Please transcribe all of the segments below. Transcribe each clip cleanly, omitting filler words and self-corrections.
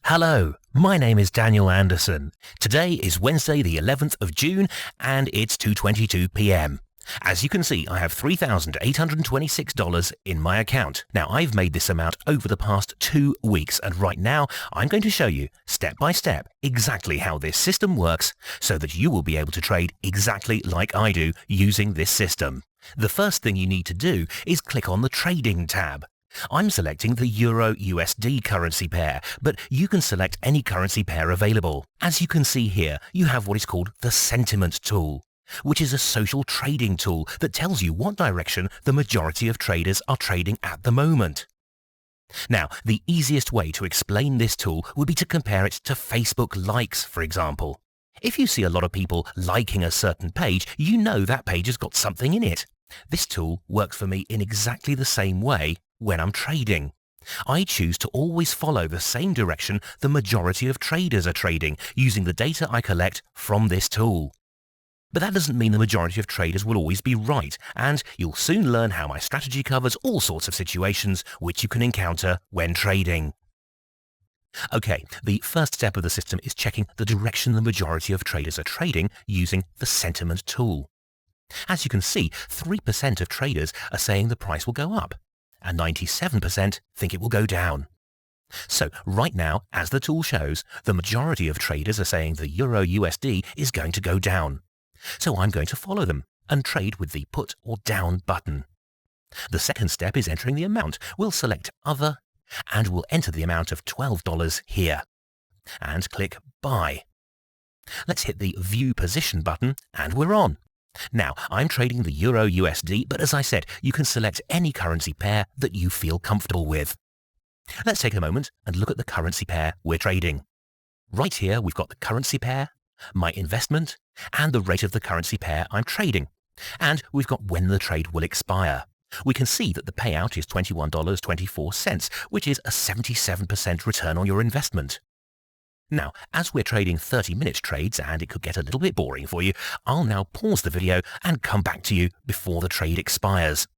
Hello, my name is Daniel Anderson. Today is Wednesday the 11th of June and it's 2:22 p.m. As you can see, I have $3,826 in my account. Now, I've made this amount over the past 2 weeks, and right now I'm going to show you step by step exactly how this system works so that you will be able to trade exactly like I do using this system. The first thing you need to do is click on the Trading tab. I'm selecting the Euro-USD currency pair, but you can select any currency pair available. As you can see here, you have what is called the Sentiment tool, which is a social trading tool that tells you what direction the majority of traders are trading at the moment. Now, the easiest way to explain this tool would be to compare it to Facebook likes, for example. If you see a lot of people liking a certain page, you know that page has got something in it. This tool works for me in exactly the same way when I'm trading. I choose to always follow the same direction the majority of traders are trading using the data I collect from this tool. But that doesn't mean the majority of traders will always be right, and you'll soon learn how my strategy covers all sorts of situations which you can encounter when trading. Okay, the first step of the system is checking the direction the majority of traders are trading using the Sentiment tool. As you can see, 3% of traders are saying the price will go up, and 97% think it will go down. So right now, as the tool shows, the majority of traders are saying the Euro-USD is going to go down. So I'm going to follow them and trade with the put or down button. The second step is entering the amount. We'll select Other, and we'll enter the amount of $12 here, and click Buy. Let's hit the View Position button, and we're on. Now, I'm trading the Euro-USD, but as I said, you can select any currency pair that you feel comfortable with. Let's take a moment and look at the currency pair we're trading. Right here, we've got the currency pair, my investment, and the rate of the currency pair I'm trading. And we've got when the trade will expire. We can see that the payout is $21.24, which is a 77% return on your investment. Now, as we're trading 30-minute trades and it could get a little bit boring for you, I'll now pause the video and come back to you before the trade expires.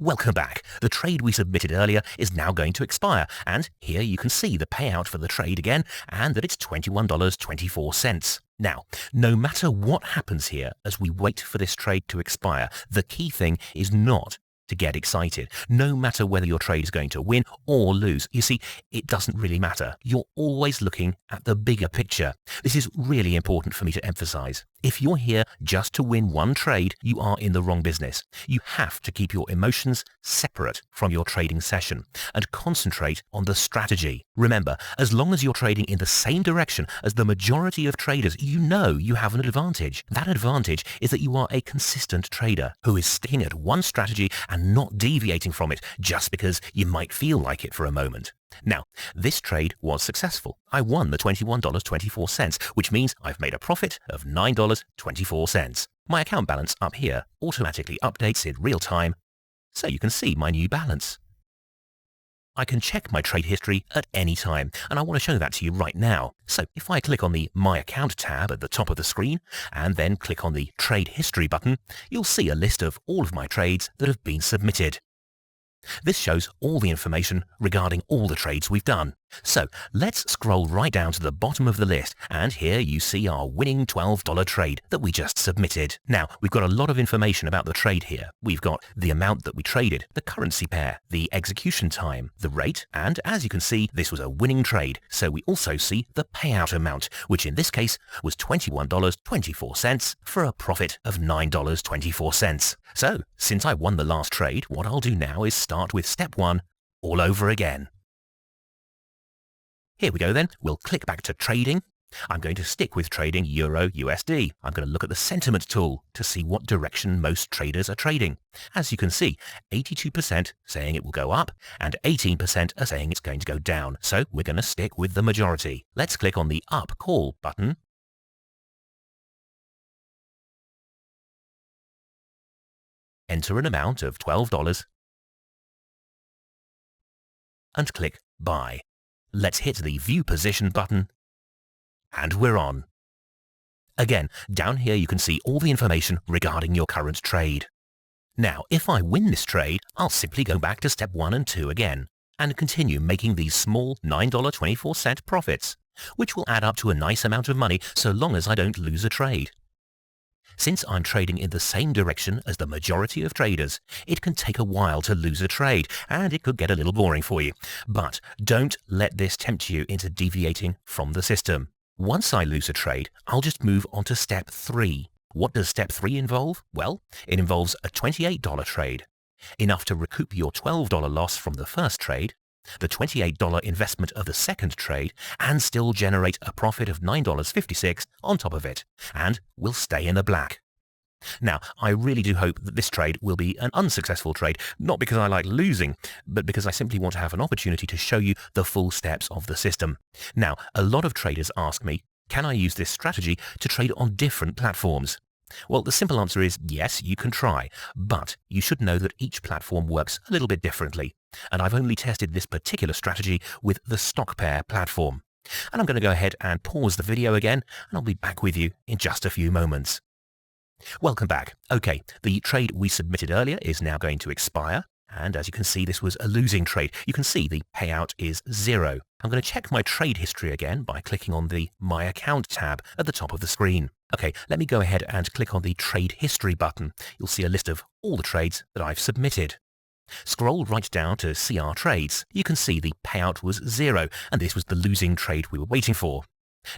Welcome back. The trade we submitted earlier is now going to expire, and here you can see the payout for the trade again and that it's $21.24. Now, no matter what happens here as we wait for this trade to expire, the key thing is not to get excited, no matter whether your trade is going to win or lose. You see, it doesn't really matter. You're always looking at the bigger picture. This is really important for me to emphasize. If you're here just to win one trade, you are in the wrong business. You have to keep your emotions separate from your trading session and concentrate on the strategy. Remember, as long as you're trading in the same direction as the majority of traders, you know you have an advantage. That advantage is that you are a consistent trader who is sticking at one strategy and not deviating from it just because you might feel like it for a moment. Now, this trade was successful. I won the $21.24, which means I've made a profit of $9.24. My account balance up here automatically updates in real time, so you can see my new balance. I can check my trade history at any time, and I want to show that to you right now. So if I click on the My Account tab at the top of the screen, and then click on the Trade History button, you'll see a list of all of my trades that have been submitted. This shows all the information regarding all the trades we've done. So let's scroll right down to the bottom of the list, and here you see our winning $12 trade that we just submitted. Now, we've got a lot of information about the trade here. We've got the amount that we traded, the currency pair, the execution time, the rate, and as you can see, this was a winning trade. So we also see the payout amount, which in this case was $21.24 for a profit of $9.24. So, since I won the last trade, what I'll do now is start with step 1 all over again. Here we go then. We'll click back to trading. I'm going to stick with trading Euro-USD. I'm going to look at the Sentiment tool to see what direction most traders are trading. As you can see, 82% saying it will go up and 18% are saying it's going to go down. So we're going to stick with the majority. Let's click on the Up Call button. Enter an amount of $12 and click Buy. Let's hit the View Position button, and we're on. Again, down here you can see all the information regarding your current trade. Now, if I win this trade, I'll simply go back to step 1 and 2 again, and continue making these small $9.24 profits, which will add up to a nice amount of money so long as I don't lose a trade. Since I'm trading in the same direction as the majority of traders, it can take a while to lose a trade, and it could get a little boring for you. But don't let this tempt you into deviating from the system. Once I lose a trade, I'll just move on to step 3. What does step 3 involve? Well, it involves a $28 trade, enough to recoup your $12 loss from the first trade, the $28 investment of the second trade, and still generate a profit of $9.56 on top of it, and we'll stay in the black. Now, I really do hope that this trade will be an unsuccessful trade, not because I like losing, but because I simply want to have an opportunity to show you the full steps of the system. Now, a lot of traders ask me, can I use this strategy to trade on different platforms? Well, the simple answer is yes, you can try, but you should know that each platform works a little bit differently, and I've only tested this particular strategy with the StockPair platform. And I'm going to go ahead and pause the video again, and I'll be back with you in just a few moments. Welcome back. Okay, the trade we submitted earlier is now going to expire, and as you can see, this was a losing trade. You can see the payout is 0. I'm going to check my trade history again by clicking on the My Account tab at the top of the screen. Okay, let me go ahead and click on the Trade History button. You'll see a list of all the trades that I've submitted. Scroll right down to see our trades. You can see the payout was 0, and this was the losing trade we were waiting for.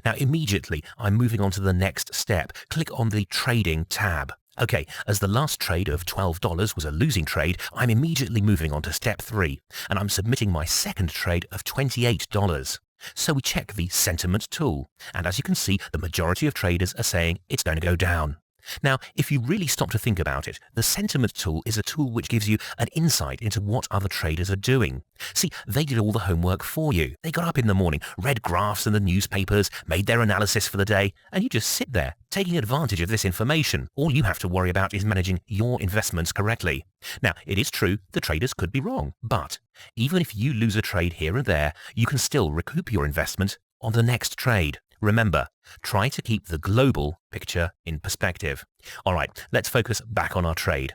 Now immediately, I'm moving on to the next step. Click on the Trading tab. Okay, as the last trade of $12 was a losing trade, I'm immediately moving on to step 3, and I'm submitting my second trade of $28. So we check the sentiment tool, and as you can see, the majority of traders are saying it's going to go down. Now, if you really stop to think about it, the sentiment tool is a tool which gives you an insight into what other traders are doing. See, they did all the homework for you. They got up in the morning, read graphs in the newspapers, made their analysis for the day, and you just sit there, taking advantage of this information. All you have to worry about is managing your investments correctly. Now, it is true the traders could be wrong, but even if you lose a trade here and there, you can still recoup your investment on the next trade. Remember, try to keep the global picture in perspective. All right, let's focus back on our trade.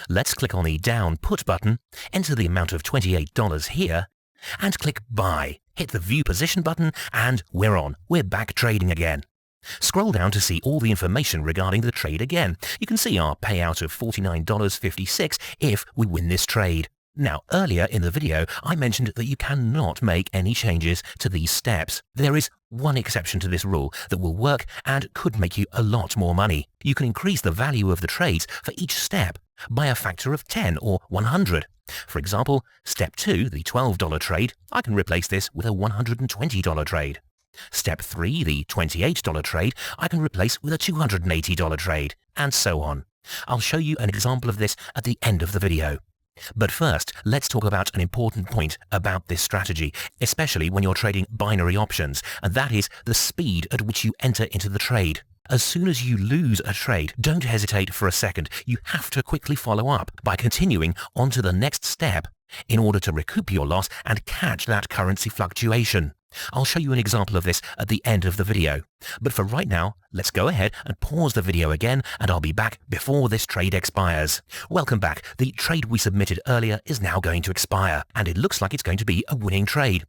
Let's click on the Down Put button, enter the amount of $28 here, and click Buy. Hit the View Position button, and we're on. We're back trading again. Scroll down to see all the information regarding the trade again. You can see our payout of $49.56 if we win this trade. Now, earlier in the video, I mentioned that you cannot make any changes to these steps. There is one exception to this rule that will work and could make you a lot more money. You can increase the value of the trades for each step by a factor of 10 or 100. For example, step 2, the $12 trade, I can replace this with a $120 trade. Step 3, the $28 trade, I can replace with a $280 trade, and so on. I'll show you an example of this at the end of the video. But first, let's talk about an important point about this strategy, especially when you're trading binary options, and that is the speed at which you enter into the trade. As soon as you lose a trade, don't hesitate for a second. You have to quickly follow up by continuing on to the next step in order to recoup your loss and catch that currency fluctuation. I'll show you an example of this at the end of the video. But for right now, let's go ahead and pause the video again, and I'll be back before this trade expires. Welcome back. The trade we submitted earlier is now going to expire, and it looks like it's going to be a winning trade.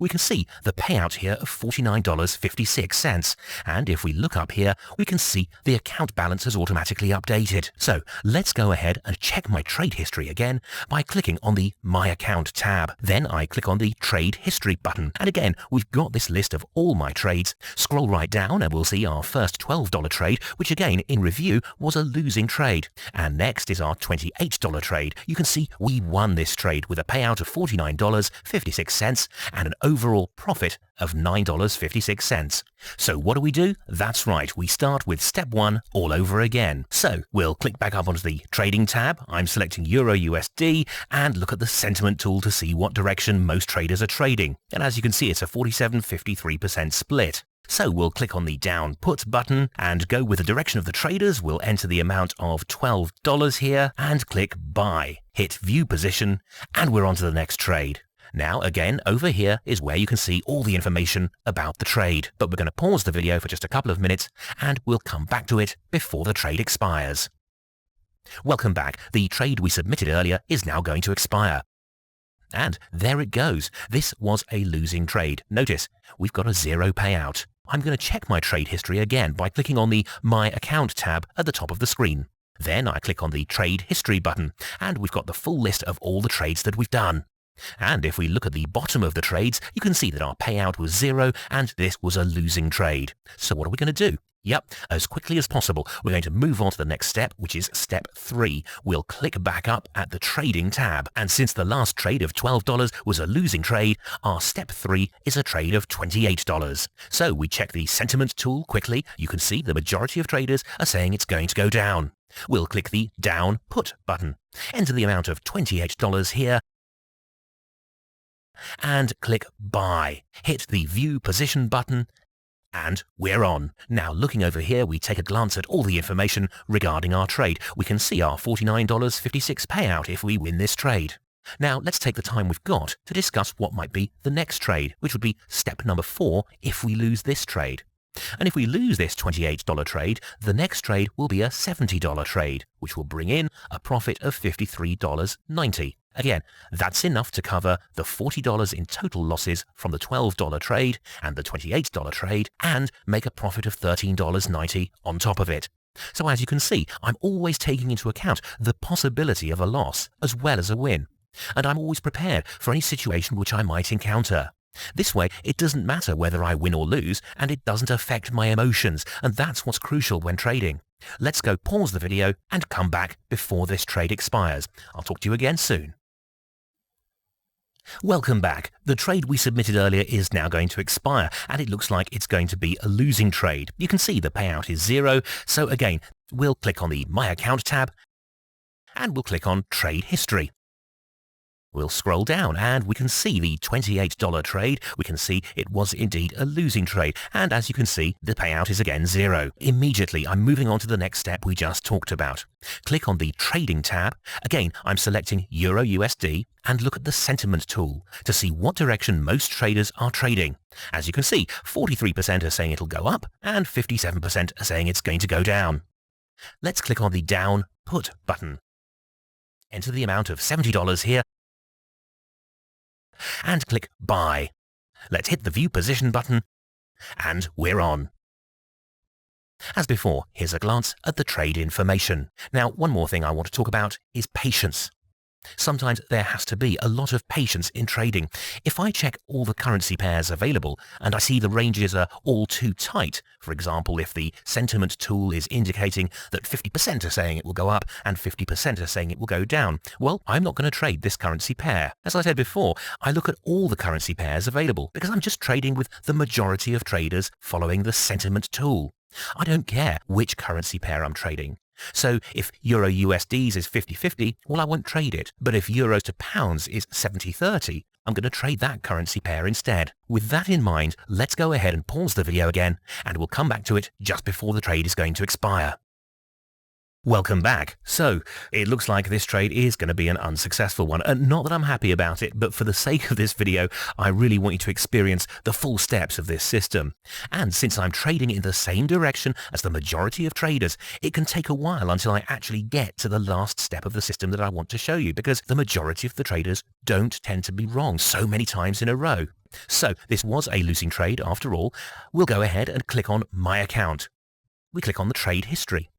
We can see the payout here of $49.56, and if we look up here, we can see the account balance has automatically updated. So let's go ahead and check my trade history again by clicking on the My Account tab. Then I click on the Trade History button, and again, we've got this list of all my trades. Scroll right down and we'll see our first $12 trade, which again, in review, was a losing trade. And next is our $28 trade. You can see we won this trade with a payout of $49.56 and an overall profit of $9.56. So what do? That's right, we start with step 1 all over again. So we'll click back up onto the Trading tab. I'm selecting Euro USD and look at the sentiment tool to see what direction most traders are trading. And as you can see, it's a 47-53% split. So we'll click on the Down Put button and go with the direction of the traders. We'll enter the amount of $12 here and click Buy. Hit View Position, and we're on to the next trade. Now, again, over here is where you can see all the information about the trade. But we're going to pause the video for just a couple of minutes, and we'll come back to it before the trade expires. Welcome back. The trade we submitted earlier is now going to expire. And there it goes. This was a losing trade. Notice, we've got a 0 payout. I'm going to check my trade history again by clicking on the My Account tab at the top of the screen. Then I click on the Trade History button, and we've got the full list of all the trades that we've done. And if we look at the bottom of the trades, you can see that our payout was 0 and this was a losing trade. So what are we going to do? Yep, as quickly as possible, we're going to move on to the next step, which is step 3. We'll click back up at the Trading tab. And since the last trade of $12 was a losing trade, our step 3 is a trade of $28. So we check the sentiment tool quickly. You can see the majority of traders are saying it's going to go down. We'll click the Down Put button, enter the amount of $28 here, and click Buy. Hit the View Position button, and we're on. Now looking over here, we take a glance at all the information regarding our trade. We can see our $49.56 payout if we win this trade. Now let's take the time we've got to discuss what might be the next trade, which would be step number 4 if we lose this trade. And if we lose this $28 trade, the next trade will be a $70 trade, which will bring in a profit of $53.90. Again, that's enough to cover the $40 in total losses from the $12 trade and the $28 trade and make a profit of $13.90 on top of it. So as you can see, I'm always taking into account the possibility of a loss as well as a win. And I'm always prepared for any situation which I might encounter. This way, it doesn't matter whether I win or lose, and it doesn't affect my emotions, and that's what's crucial when trading. Let's go pause the video and come back before this trade expires. I'll talk to you again soon. Welcome back. The trade we submitted earlier is now going to expire, and it looks like it's going to be a losing trade. You can see the payout is 0, so again, we'll click on the My Account tab, and we'll click on Trade History. We'll scroll down and we can see the $28 trade. We can see it was indeed a losing trade. And as you can see, the payout is again 0. Immediately, I'm moving on to the next step we just talked about. Click on the Trading tab. Again, I'm selecting Euro USD and look at the Sentiment tool to see what direction most traders are trading. As you can see, 43% are saying it'll go up and 57% are saying it's going to go down. Let's click on the Down Put button. Enter the amount of $70 here and click Buy. Let's hit the View Position button, and we're on. As before, here's a glance at the trade information. Now, one more thing I want to talk about is patience. Sometimes there has to be a lot of patience in trading. If I check all the currency pairs available and I see the ranges are all too tight, for example, if the sentiment tool is indicating that 50% are saying it will go up and 50% are saying it will go down, well, I'm not going to trade this currency pair. As I said before, I look at all the currency pairs available because I'm just trading with the majority of traders following the sentiment tool. I don't care which currency pair I'm trading. So if Euro USDs is 50-50, well, I won't trade it. But if euros to pounds is 70-30, I'm going to trade that currency pair instead. With that in mind, let's go ahead and pause the video again, and we'll come back to it just before the trade is going to expire. Welcome back. So, it looks like this trade is going to be an unsuccessful one. Not that I'm happy about it, but for the sake of this video, I really want you to experience the full steps of this system. And since I'm trading in the same direction as the majority of traders, it can take a while until I actually get to the last step of the system that I want to show you, because the majority of the traders don't tend to be wrong so many times in a row. So, this was a losing trade after all. We'll go ahead and click on My Account. We click on the Trade History.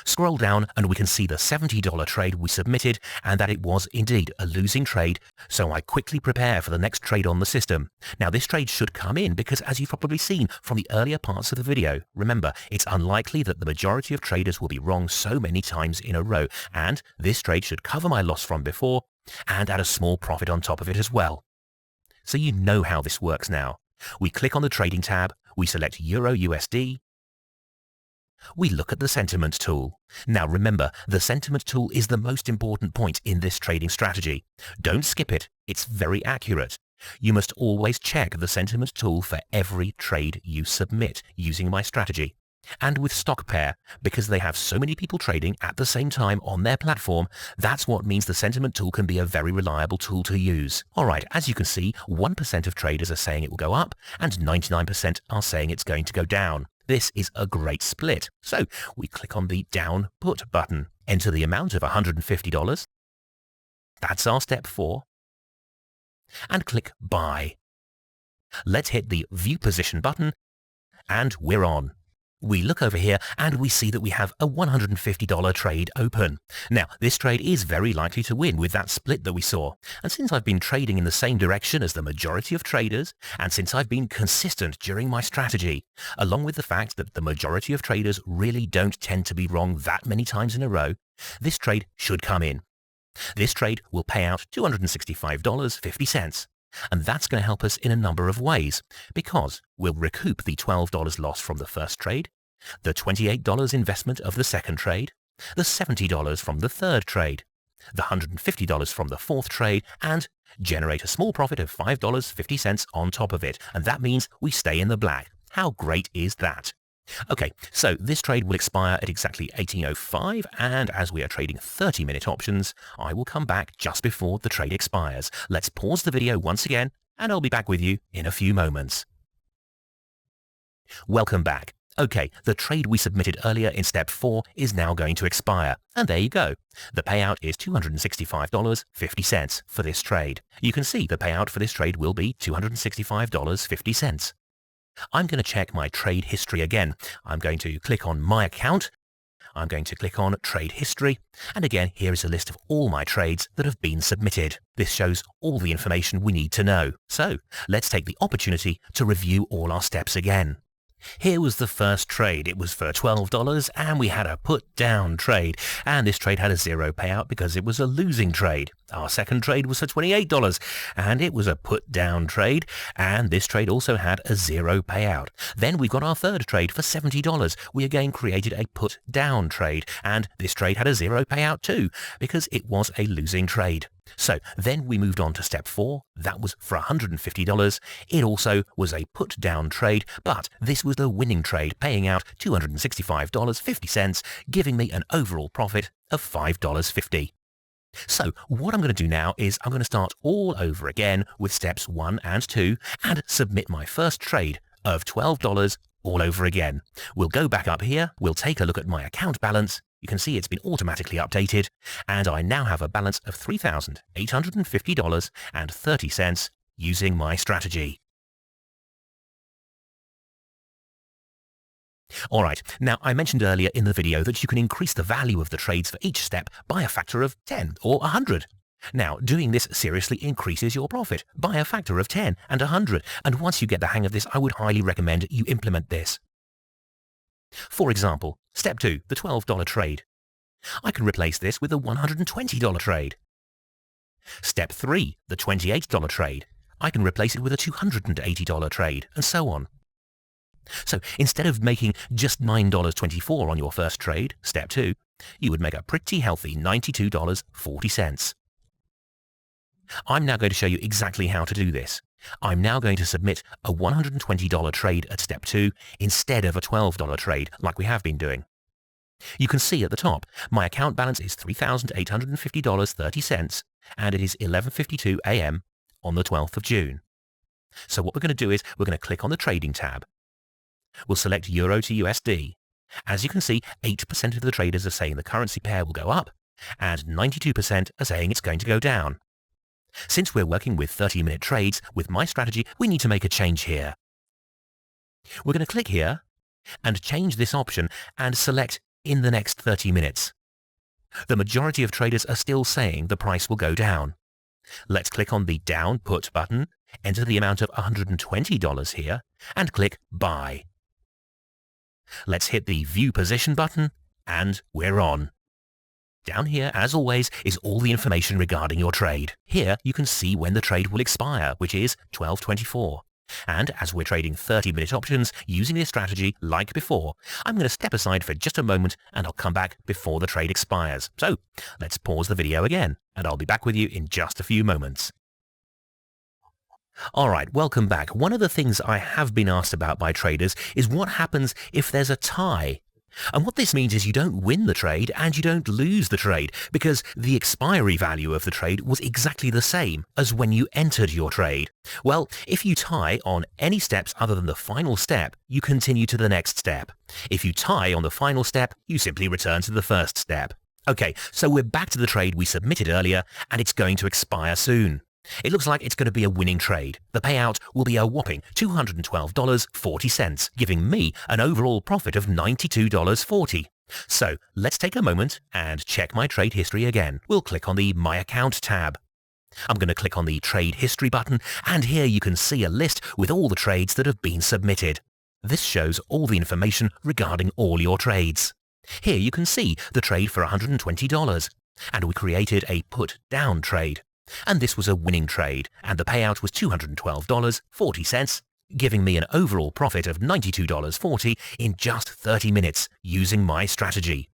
Scroll down and we can see the $70 trade we submitted and that it was indeed a losing trade, so I quickly prepare for the next trade on the system. Now this trade should come in because, as you've probably seen from the earlier parts of the video, remember, it's unlikely that the majority of traders will be wrong so many times in a row, and this trade should cover my loss from before and add a small profit on top of it as well. So you know how this works now. We click on the Trading tab, we select Euro USD, we look at the Sentiment tool. Now remember, the Sentiment tool is the most important point in this trading strategy. Don't skip it, it's very accurate. You must always check the Sentiment tool for every trade you submit using my strategy. And with StockPair, because they have so many people trading at the same time on their platform, that's what means the Sentiment tool can be a very reliable tool to use. Alright, as you can see, 1% of traders are saying it will go up and 99% are saying it's going to go down. This is a great split. So we click on the Down Put button, enter the amount of $150. That's our step 4. And click Buy. Let's hit the View Position button, and we're on. We look over here and we see that we have a $150 trade open. Now, this trade is very likely to win with that split that we saw. And since I've been trading in the same direction as the majority of traders, and since I've been consistent during my strategy, along with the fact that the majority of traders really don't tend to be wrong that many times in a row, this trade should come in. This trade will pay out $265.50. And that's going to help us in a number of ways, because we'll recoup the $12 loss from the first trade, the $28 investment of the second trade, the $70 from the third trade, the $150 from the fourth trade, and generate a small profit of $5.50 on top of it. And that means we stay in the black. How great is that? Okay, so this trade will expire at exactly 18:05, and as we are trading 30-minute options, I will come back just before the trade expires. Let's pause the video once again, and I'll be back with you in a few moments. Welcome back. Okay, the trade we submitted earlier in step 4 is now going to expire, and there you go. The payout is $265.50 for this trade. You can see the payout for this trade will be $265.50. I'm going to check my trade history again. I'm going to click on My Account. I'm going to click on Trade History. And again, here is a list of all my trades that have been submitted. This shows all the information we need to know. So let's take the opportunity to review all our steps again. Here was the first trade. It was for $12 and we had a put down trade. And this trade had a 0 payout because it was a losing trade. Our second trade was for $28 and it was a put down trade. And this trade also had a 0 payout. Then we've got our third trade for $70. We again created a put down trade. And this trade had a 0 payout too because it was a losing trade. So then we moved on to step 4. That was for $150. It also was a put down trade, but this was the winning trade, paying out $265.50, giving me an overall profit of $5.50. So what I'm going to do now is I'm going to start all over again with steps 1 and 2 and submit my first trade of $12 all over again. We'll go back up here, we'll take a look at my account balance. You can see it's been automatically updated, and I now have a balance of $3,850.30 using my strategy. Alright, now I mentioned earlier in the video that you can increase the value of the trades for each step by a factor of 10 or 100. Now, doing this seriously increases your profit by a factor of 10 and 100, and once you get the hang of this, I would highly recommend you implement this. For example, step 2, the $12 trade. I can replace this with a $120 trade. Step 3, the $28 trade. I can replace it with a $280 trade, and so on. So instead of making just $9.24 on your first trade, step 2, you would make a pretty healthy $92.40. I'm now going to show you exactly how to do this. I'm now going to submit a $120 trade at step 2 instead of a $12 trade like we have been doing. You can see at the top, my account balance is $3,850.30 and it is 11:52 a.m. on the 12th of June. So what we're going to do is we're going to click on the Trading tab. We'll select Euro to USD. As you can see, 8% of the traders are saying the currency pair will go up and 92% are saying it's going to go down. Since we're working with 30-minute trades, with my strategy, we need to make a change here. We're going to click here and change this option and select in the next 30 minutes. The majority of traders are still saying the price will go down. Let's click on the Down Put button, enter the amount of $120 here, and click Buy. Let's hit the View Position button, and we're on. Down here, as always, is all the information regarding your trade. Here, you can see when the trade will expire, which is 12:24. And as we're trading 30-minute options using this strategy like before, I'm going to step aside for just a moment and I'll come back before the trade expires. So let's pause the video again, and I'll be back with you in just a few moments. Alright, welcome back. One of the things I have been asked about by traders is what happens if there's a tie. And what this means is you don't win the trade and you don't lose the trade because the expiry value of the trade was exactly the same as when you entered your trade. Well, if you tie on any steps other than the final step, you continue to the next step. If you tie on the final step, you simply return to the first step. Okay, so we're back to the trade we submitted earlier, and it's going to expire soon. It looks like it's going to be a winning trade. The payout will be a whopping $212.40, giving me an overall profit of $92.40. So let's take a moment and check my trade history again. We'll click on the My Account tab. I'm going to click on the Trade History button, and here you can see a list with all the trades that have been submitted. This shows all the information regarding all your trades. Here you can see the trade for $120, and we created a put down trade. And this was a winning trade, and the payout was $212.40, giving me an overall profit of $92.40 in just 30 minutes using my strategy.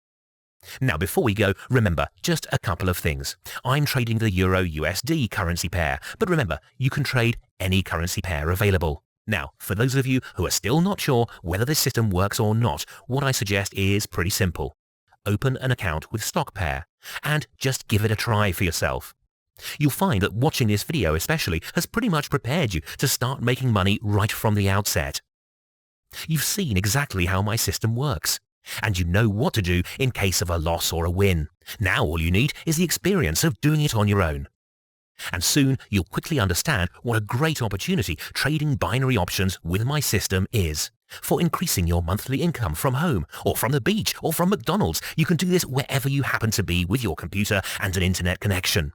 Now before we go, remember just a couple of things. I'm trading the Euro-USD currency pair, but remember, you can trade any currency pair available. Now, for those of you who are still not sure whether this system works or not, what I suggest is pretty simple. Open an account with StockPair and just give it a try for yourself. You'll find that watching this video especially has pretty much prepared you to start making money right from the outset. You've seen exactly how my system works, and you know what to do in case of a loss or a win. Now all you need is the experience of doing it on your own. And soon you'll quickly understand what a great opportunity trading binary options with my system is. For increasing your monthly income from home, or from the beach, or from McDonald's, you can do this wherever you happen to be with your computer and an internet connection.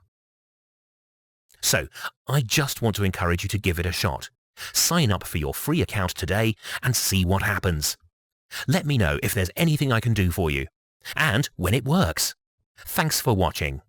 So, I just want to encourage you to give it a shot. Sign up for your free account today and see what happens. Let me know if there's anything I can do for you, and when it works. Thanks for watching.